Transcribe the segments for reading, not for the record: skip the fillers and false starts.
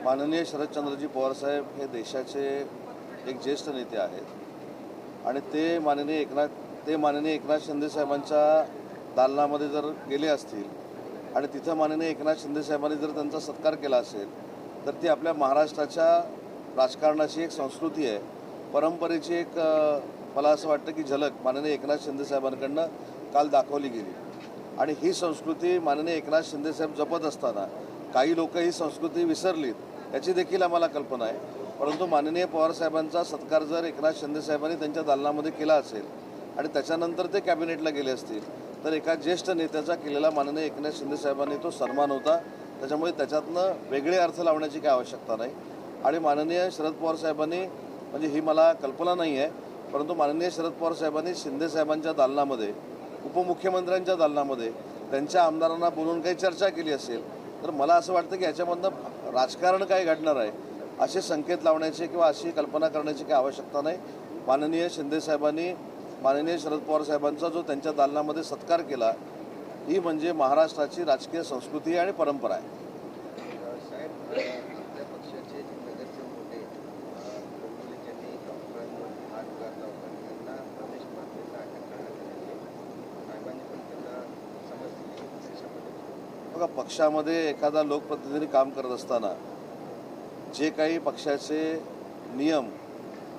माननीय शरदचंद्रजी पवार साहेब हे देशाचे एक ज्येष्ठ नेते आहेत आणि ते माननीय एकनाथ शिंदे साहेबांच्या दालनामध्ये जर गेले असतील आणि तिथं माननीय एकनाथ शिंदे साहेबांनी जर त्यांचा सत्कार केला असेल तर ती आपल्या महाराष्ट्राच्या राजकारणाची एक संस्कृती आहे, परंपरेची एक मला असं वाटतं की झलक माननीय एकनाथ शिंदे साहेबांकडनं काल दाखवली गेली। आणि ही संस्कृती माननीय एकनाथ शिंदे साहेब जपत असताना काही लोक ही संस्कृती विसरलीत याची देखील आम्हाला कल्पना आहे, परंतु माननीय पवार साहेबांचा सत्कार जर एकनाथ शिंदे साहेबांनी त्यांच्या दालनामध्ये केला असेल आणि त्याच्यानंतर ते कॅबिनेटला गेले असतील तर एका ज्येष्ठ नेत्याचा केलेला माननीय एकनाथ शिंदे साहेबांनी तो सन्मान होता। त्याच्यामुळे त्याच्यातनं वेगळे अर्थ लावण्याची काही आवश्यकता नाही। आणि माननीय शरद पवार साहेबांनी, म्हणजे ही मला कल्पना नाही आहे, परंतु माननीय शरद पवार साहेबांनी शिंदे साहेबांच्या दालनामध्ये, उपमुख्यमंत्र्यांच्या दालनामध्ये त्यांच्या आमदारांना बोलून काही चर्चा केली असेल तर मला असं वाटतं की याच्यामधनं राजकारण काय घडणार आहे असे संकेत लावण्याचे किंवा अशी कल्पना करण्याची काही आवश्यकता नाही। माननीय शिंदे साहेबांनी माननीय शरद पवार साहेबांचा जो त्यांच्या दालनामध्ये सत्कार केला ही म्हणजे महाराष्ट्राची राजकीय संस्कृती आणि परंपरा आहे। बघा, पक्षामध्ये एखादा लोकप्रतिनिधी काम करत असताना जे काही पक्षाचे नियम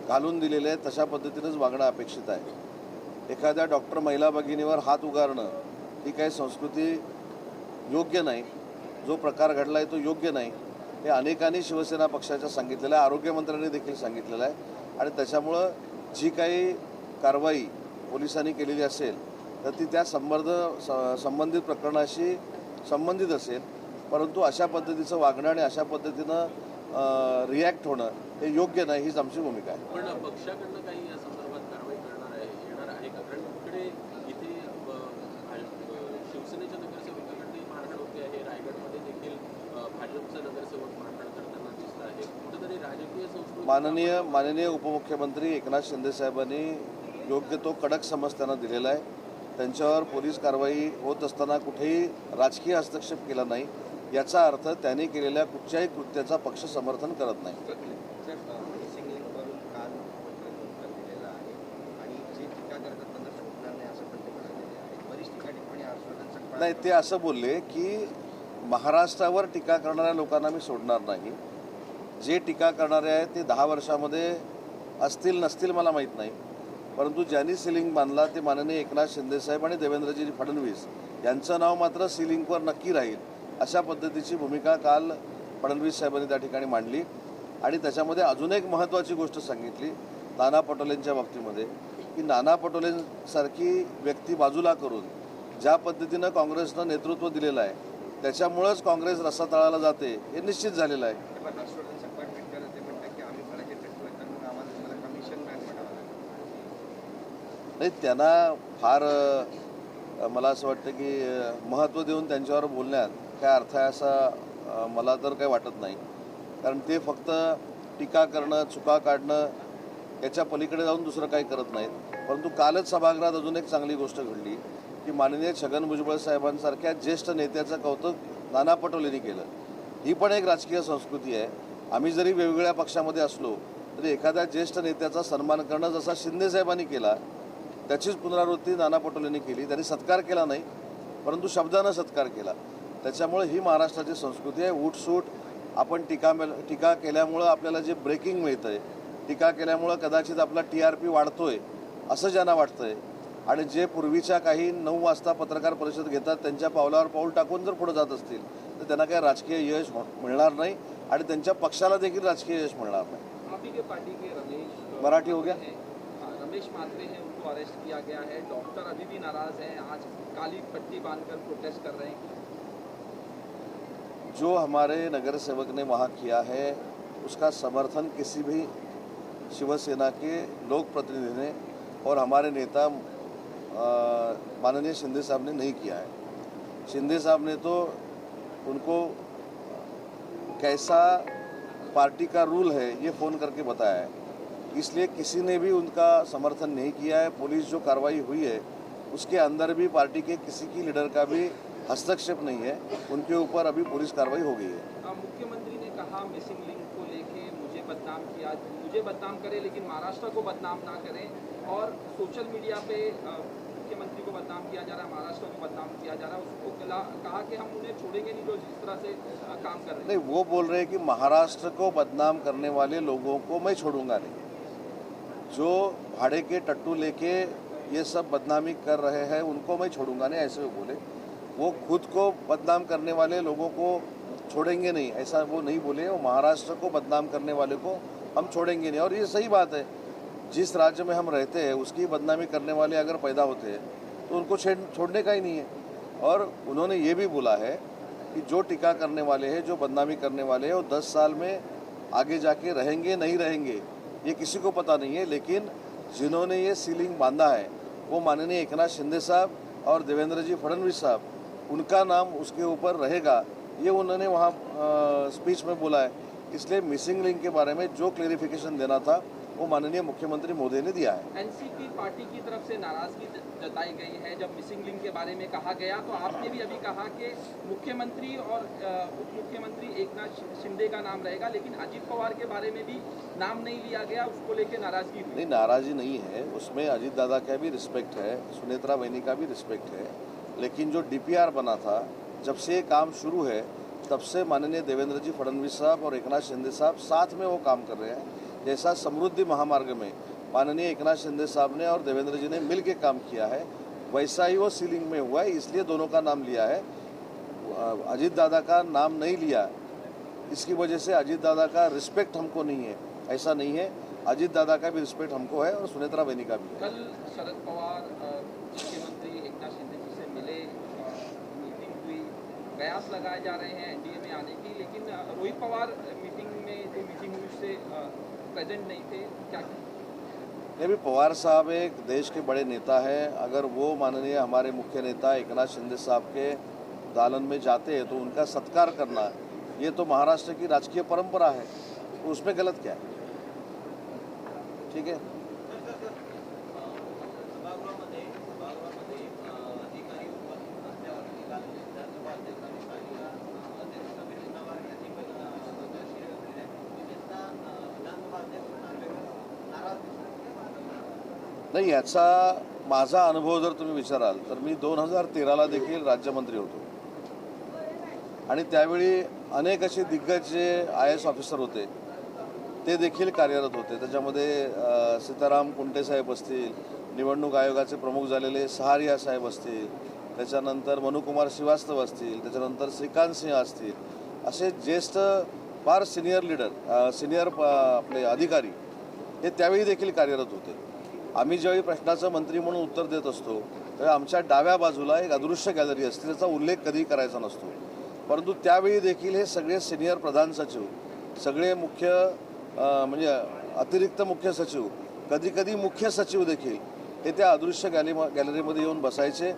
घालून दिलेले आहेत तशा पद्धतीनेच वागणं अपेक्षित आहे। एखाद्या डॉक्टर महिला भगिनीवर हात उगारणं ही काही संस्कृती योग्य नाही, जो प्रकार घडला आहे तो योग्य नाही, हे अनेकांनी शिवसेना पक्षाच्या सांगितलेलं आहे, आरोग्यमंत्र्यांनी देखील सांगितलेलं आहे। आणि त्याच्यामुळं जी काही कारवाई पोलिसांनी केलेली असेल तर ती त्या संबंधित प्रकरणाशी संबंधित असेल, परंतु अशा पद्धतीचं वागणं आणि अशा पद्धतीनं रिॲक्ट होणं हे योग्य नाही, हीच आमची भूमिका आहे। पण पक्षाकडनं काही या संदर्भात कारवाई येणार आहे का? कारण इकडे इथे शिवसेनेच्या नगरसेवकाकडे मारहाण होते आहे, रायगडमध्ये देखील भाजपचा नगरसेवक मारहाण करताना दिसत आहे, कुठेतरी राजकीय संस्कृती। माननीय उपमुख्यमंत्री एकनाथ शिंदे साहेबांनी योग्य तो कडक समज त्यांना दिलेला आहे। त्यांच्यावर पोलीस कारवाई होत असताना कुठेही राजकीय हस्तक्षेप केला नाही, याचा अर्थ त्यांनी केलेल्या कुठच्याही कृत्याचा पक्ष समर्थन करत नाही। नाही, ते असं बोलले की महाराष्ट्रावर टीका करणाऱ्या लोकांना मी सोडणार नाही। जे टीका करणारे आहेत ते 10 वर्षामध्ये असतील नसतील मला माहीत नाही, परंतु ज्यांनी सिलिंग बांधला ते माननीय एकनाथ शिंदे साहेब आणि देवेंद्रजी फडणवीस यांचं नाव मात्र सिलिंगवर नक्की राहील, अशा पद्धतीची भूमिका काल फडणवीस साहेबांनी त्या ठिकाणी मांडली। आणि त्याच्यामध्ये अजून एक महत्त्वाची गोष्ट सांगितली नाना पटोलेंच्या बाबतीमध्ये की नाना पटोलेंसारखी व्यक्ती बाजूला करून ज्या पद्धतीनं काँग्रेसनं नेतृत्व दिलेलं आहे त्याच्यामुळंच काँग्रेस रसातळाला जाते हे निश्चित झालेलं आहे। नाही, त्यांना फार मला असं वाटतं की महत्त्व देऊन त्यांच्यावर बोलण्यात काय अर्थ आहे असं मला तर काही वाटत नाही, कारण ते फक्त टीका करणं, चुका काढणं याच्या पलीकडे जाऊन दुसरं काही करत नाहीत। परंतु कालच सभागृहात अजून एक चांगली गोष्ट घडली की माननीय छगन भुजबळ साहेबांसारख्या ज्येष्ठ नेत्याचं कौतुक नाना पटोलेंनी केलं। ही पण एक राजकीय संस्कृती आहे। आम्ही जरी वेगवेगळ्या पक्षामध्ये असलो तरी एखाद्या ज्येष्ठ नेत्याचा सन्मान करणं जसा शिंदे साहेबांनी केला त्याचीच पुनरावृत्ती नाना पटोलेंनी केली। त्यांनी सत्कार केला नाही परंतु शब्दानं सत्कार केला। त्याच्यामुळे ही महाराष्ट्राची संस्कृती आहे। उठसूट आपण टीका केल्यामुळं आपल्याला जे ब्रेकिंग मिळतं आहे, टीका केल्यामुळं कदाचित आपला TRP वाढतोय असं ज्यांना वाटतंय आणि जे पूर्वीच्या काही 9 वाजता पत्रकार परिषद घेतात त्यांच्या पावलावर पाऊल टाकून जर पुढे जात असतील तर त्यांना काही राजकीय यश मिळणार नाही आणि त्यांच्या पक्षाला देखील राजकीय यश मिळणार नाही। मराठी हो गया। रमेश मात्रे हैं, उनको अरेस्ट किया गया है। डॉक्टर अभी भी नाराज हैं, आज काली पट्टी बांधकर प्रोटेस्ट कर रहे हैं। जो हमारे नगरसेवक ने वहाँ किया है उसका समर्थन किसी भी शिवसेना के लोक प्रतिनिधि ने और हमारे नेता माननीय शिंदे साहब ने नहीं किया है। शिंदे साहब ने तो उनको कैसा पार्टी का रूल है ये फ़ोन करके बताया है, इसलिए किसी ने भी उनका समर्थन नहीं किया है। पुलिस जो कार्रवाई हुई है उसके अंदर भी पार्टी के किसी की लीडर का भी हस्तक्षेप नहीं है, उनके ऊपर अभी पुलिस कार्रवाई हो गई है। मुख्यमंत्री ने कहा मिसिंग लिंक को लेके मुझे बदनाम करे लेकिन महाराष्ट्र को बदनाम ना करें और सोशल मीडिया पे मुख्यमंत्री को बदनाम किया जा रहा है, महाराष्ट्र को बदनाम किया जा रहा है, उसको कहा कि हम उन्हें छोड़ेंगे नहीं जो जिस तरह से काम कर रहे हैं। नहीं, वो बोल रहे हैं कि महाराष्ट्र को बदनाम करने वाले लोगों को मैं छोड़ूंगा नहीं। जो भाड़े के टट्टू लेके ये सब बदनामी कर रहे हैं उनको मैं छोड़ूंगा नहीं, ऐसे वो बोले। वो खुद को बदनाम करने वाले लोगों को छोड़ेंगे नहीं, ऐसा वो नहीं बोले। वो महाराष्ट्र को बदनाम करने वाले को हम छोड़ेंगे नहीं। और ये सही बात है, जिस राज्य में हम रहते हैं उसकी बदनामी करने वाले अगर पैदा होते हैं तो उनको छोड़ने का ही नहीं है। और उन्होंने ये भी बोला है कि जो टीका करने वाले हैं, जो बदनामी करने वाले हैं, वो 10 साल में आगे जाके रहेंगे नहीं रहेंगे ये किसी को पता नहीं है। लेकिन जिन्होंने ये सीलिंग बांधा है वो माननीय एकनाथ शिंदे साहब और देवेंद्र जी फडणवीस साहब, उनका नाम उसके ऊपर रहेगा, ये उन्होंने वहाँ स्पीच में बोला है। इसलिए मिसिंग लिंक के बारे में जो क्लेरिफिकेशन देना था वो माननीय मुख्यमंत्री मोदी ने दिया है। एनसीपी पार्टी की तरफ से नाराजगी जताई गई है जब मिसिंग लिंक के बारे में कहा गया, तो आपने भी अभी कहा कि मुख्यमंत्री और उप मुख्यमंत्री एकनाथ शिंदे का नाम रहेगा, लेकिन अजीत पवार के बारे में भी नाम नहीं लिया गया, उसको लेकर नाराजगी हुई। नहीं, नाराजी नहीं है, उसमें अजीत दादा का भी रिस्पेक्ट है, सुनेत्रा बहनी का भी रिस्पेक्ट है। लेकिन जो DPR बना था, जब से काम शुरू है तब से माननीय देवेंद्र जी फडणवीस साहब और एकनाथ शिंदे साहब साथ में वो काम कर रहे हैं। जैसा समृद्धि महामार्ग में माननीय एकनाथ शिंदे साहब ने और देवेंद्र जी ने मिल के काम किया है, वैसा ही वो सीलिंग में हुआ है, इसलिए दोनों का नाम लिया है। अजीत दादा का नाम नहीं लिया, इसकी वजह से अजीत दादा का रिस्पेक्ट हमको नहीं है, ऐसा नहीं है। अजीत दादा का भी रिस्पेक्ट हमको है और सुनेत्रा बहनी का भी है। कल शरद पवार मुख्यमंत्री एकनाथ शिंदे जी से मिले, मीटिंग हुई, प्रयास लगाए जा रहे हैं NDA में आने की, लेकिन रोहित पवार मीटिंग हुई उससे प्रेजेंट नहीं थे, क्या? भी पवार साहब एक देश के बड़े नेता हैं, अगर वो माननीय हमारे मुख्य नेता एकनाथ शिंदे साहब के दालन में जाते हैं तो उनका सत्कार करना ये तो महाराष्ट्र की राजकीय परंपरा है, तो उसमें गलत क्या है? ठीक है। नाही, याचा माझा अनुभव जर तुम्ही विचाराल तर मी 2013ला देखील राज्यमंत्री होतो आणि त्यावेळी अनेक असे दिग्गज जे IAS ऑफिसर होते ते देखील कार्यरत होते। त्याच्यामध्ये सीताराम कुंटे साहेब असतील, निवडणूक आयोगाचे प्रमुख झालेले सहारिया साहेब असतील, त्याच्यानंतर मनुकुमार श्रीवास्तव असतील, त्याच्यानंतर श्रीकांत सिंह असतील, असे ज्येष्ठ फार सिनियर लीडर सिनियर आपले अधिकारी हे त्यावेळी देखील कार्यरत होते। आम्ही ज्यावेळी प्रश्नाचं मंत्री म्हणून उत्तर देत असतो तेव्हा आमच्या डाव्या बाजूला एक अदृश्य गॅलरी असते, त्याचा उल्लेख कधी करायचा नसतो, परंतु त्यावेळी देखील हे सगळे सिनियर प्रधान सचिव, सगळे मुख्य म्हणजे अतिरिक्त मुख्य सचिव, कधी कधी मुख्य सचिव देखील हे त्या अदृश्य गॅलरीमध्ये येऊन बसायचे।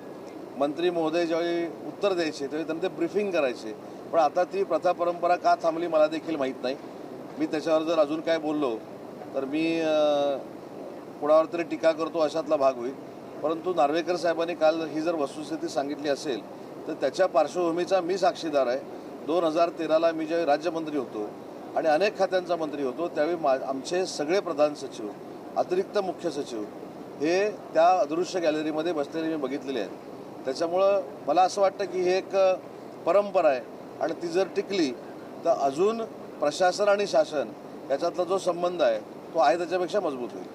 मंत्री महोदय ज्यावेळी उत्तर द्यायचे त्यावेळी त्यांना ते ब्रीफिंग करायचे। पण आता ती प्रथा परंपरा का थांबली मला देखील माहीत नाही। मी त्याच्यावर जर अजून काय बोललो तर मी कुणावर तरी टीका करतो अशातला भाग होईल। परंतु नार्वेकर साहेबांनी काल ही जर वस्तुस्थिती सांगितली असेल तर त्याच्या पार्श्वभूमीचा मी साक्षीदार आहे। 2013ला मी ज्यावेळी राज्यमंत्री होतो आणि अनेक खात्यांचा मंत्री होतो त्यावेळी आमचे सगळे प्रधान सचिव, अतिरिक्त मुख्य सचिव हे त्या अदृश्य गॅलरीमध्ये बसलेले मी बघितलेले आहेत। त्याच्यामुळं मला असं वाटतं की हे एक परंपरा आहे आणि ती जर टिकली तर अजून प्रशासन आणि शासन याच्यातला जो संबंध आहे तो आहे त्याच्यापेक्षा मजबूत होईल।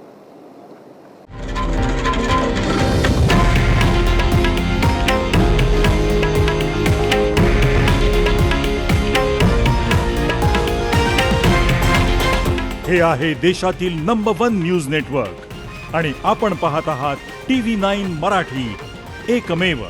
हे आहे देशातील नंबर 1 न्यूज नेटवर्क आणि आपण पाहत आहात TV9 मराठी, एकमेव।